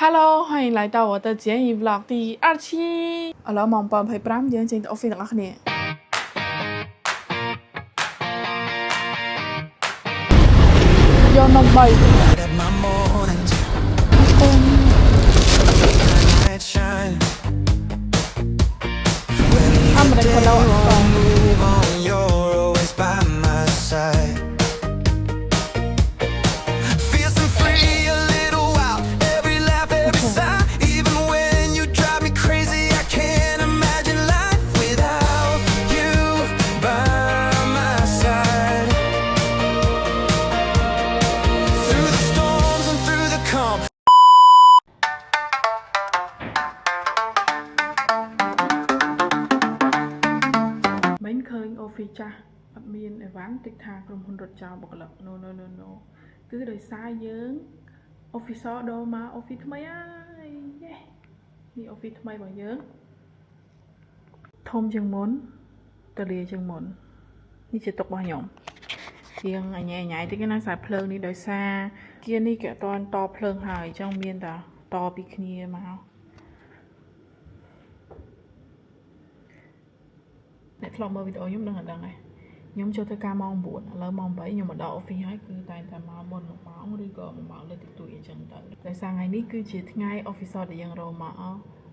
Hello，欢迎来到我的简易 vlog 第2期。ឥឡូវម៉ោង7:25យើងចេញទៅ office ទាំងអស់គ្នាយកនំ3អាមេរិកខឡូអត់ត មិនឃើញ office ចាស់អត់មានអីវ៉ាន់តិចថាក្រុមហ៊ុនរត់ចោលបុគ្គលិក no គឺដោយសារយើង officer ដូរមក office ថ្មីហើយនេះ office ថ្មីរបស់យើងធំជាងមុនតលាជាងមុននេះជាតុរបស់ខ្ញុំជាងអញញ៉ៃតិចណាខ្សែភ្លើងនេះដោយសារគៀននេះគេអត់តភ្លើងហើយអញ្ចឹងមានតែតពីគ្នាមកអ្នកធ្លាប់មើលវីដេអូខ្ញុំដឹងអត់ដឹងហើយខ្ញុំចូលធ្វើការម៉ោង9ឥឡូវម៉ោង8ខ្ញុំមកដល់ office ហើយគឺតែមកមុន1ម៉ោងឬក៏1ម៉ោងលើតិចតួចអញ្ចឹងទៅដោយសារថ្ងៃនេះគឺជាថ្ងៃ officer ដែលយើងរកមក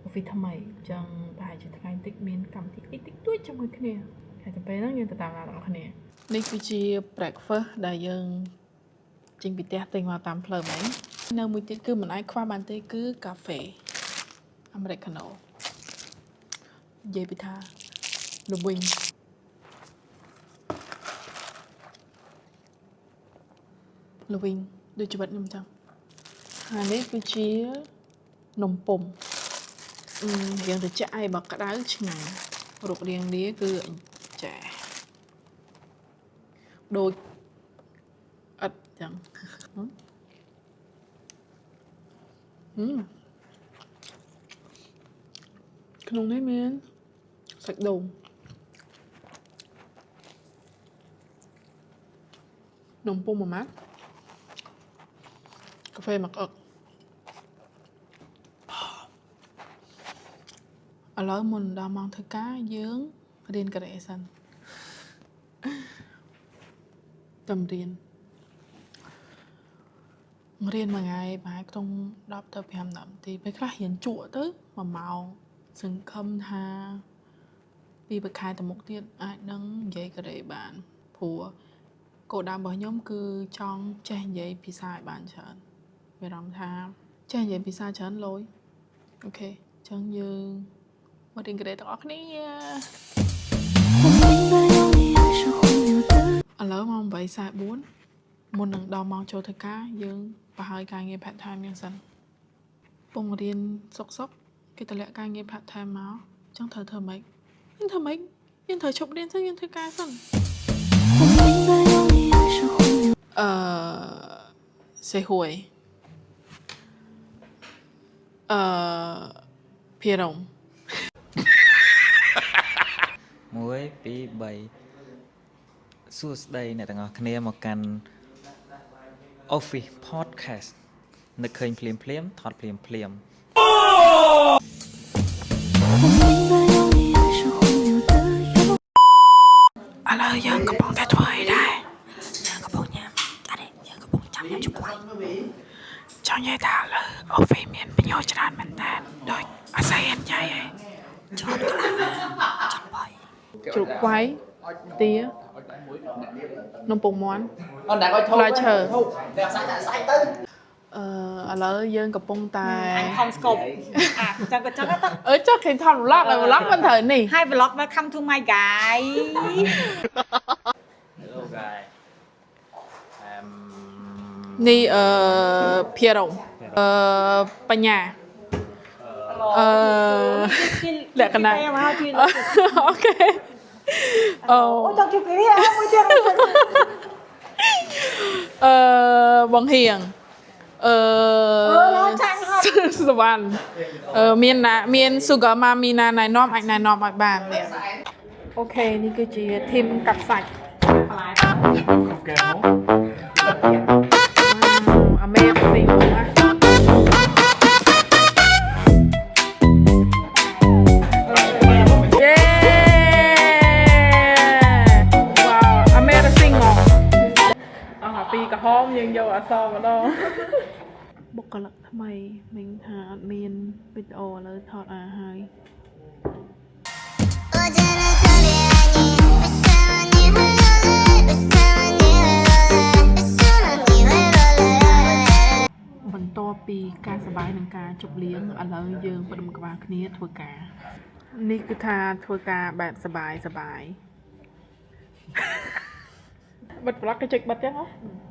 office ថ្មីអញ្ចឹងប្រហែលជាថ្ងៃតិចមានកម្មវិធីតិចតួចជាមួយគ្នាហើយទៅពេលហ្នឹងយើងទៅតាមអ្នកនរគ្នានេះគឺជា breakfast ដែលយើងចេញពីផ្ទះទិញមកតាមផ្លូវហ្នឹងនៅមួយទៀតគឺមិនអាចខ្វះបានទេគឺកាហ្វេ Americano និយាយពីថាល្វីងដូចជីវិតខ្ញុំចឹងហើយនេះគឺជានំពុំរៀងត្រជាក់ហើយបើក្តៅឆ្ងាញ់រូបរាងនេះគឺចាដូចអត់ចឹងក្នុងនេះមានសាច់ដូងនំពុំមួយម៉ាត់កាហ្វេមកអឹកឥឡូវមុនដល់ម៉ោងធ្វើការយើងរៀនកូរ៉េសិនតាមរៀនមួយថ្ងៃប្រហែលក្នុង10ទៅ15នាទីពេលខ្លះរៀនជក់ទៅ1ម៉ោងសង្ឃឹមថាពីមួយខែទៅមុខទៀតអាចនឹងនិយាយកូរ៉េបានព្រោះគោលដៅរបស់ខ្ញុំគឺចង់ចេះនិយាយភាសាឲ្យបានច្រើនមានអារម្មណ៍ថាចេះនិយាយភាសាច្រើនលុយអូខេអញ្ចឹងយើងមករៀនកូរ៉េទាំងអស់គ្នាឥឡូវម៉ោង8:44មុននឹងដល់ម៉ោងចូលធ្វើការយើងប្រហែលការងារ part time យ៉ាងសិនពងរៀនសុកគេតម្លាក់ការងារ part time មកអញ្ចឹងត្រូវធ្វើម៉េចយើងត្រូវឈប់រៀនសិនយើងធ្វើការសិនសេហួយភារង1 2 3សួស្តីអ្នកទាំងអស់គ្នាមកកាន់ Office Podcast នឹកឃើញភ្លាមថតភ្លាមឥឡូវយើងកំពុងតែធ្វើអីដែរយើងកំពុងញ៉ាំអត់ទេយើងកំពុងចាំញ៉ាំជក់វាយចង់និយាយថាលើអូហ្វេមានប្រយោជន៍ច្រើនមែនតើដូចអាស័យអញ្ញៃហ៎ចង់ខ្លាំងចង់បាយជ្រូកខ្វៃទានំពុងមាន់អត់ដាក់ឲ្យធំផ្លែឈើតែសាច់ទៅឥឡូវយើងកំពុងតែអញខំស្គប់ចឹងក៏ចឹងទៅចុះឃើញថត vlog ហើយ vlog មិនត្រូវនេះហើយ vlog welcome to my guy Hello guys នេះភារងបញ្ញាលក្ខណៈអូខេអូចង់ជុំគេមួយទៀតបងហៀងចាញ់ហើយសវណ្ណមាន Sugar Mami ណាណែនាំអាចណែនាំឲ្យបាននេះអូខេនេះគឺជាធីមកាត់សាច់បន្លែអូខេអាមេស៊ីង ពីក្រហមយើងយកអក្សរម្ដងបុគ្គលិកថ្មីមិញថាអត់មានវីដេអូឥឡូវថតអាហើយ បន្ទាប់ពីការសប្បាយនឹងការជប់លៀងឥឡូវយើងផ្ដុំក្បាលគ្នាធ្វើការនេះគឺថាធ្វើការបែបសប្បាយបិទប្លុកគេចុចបិទចឹងហ៎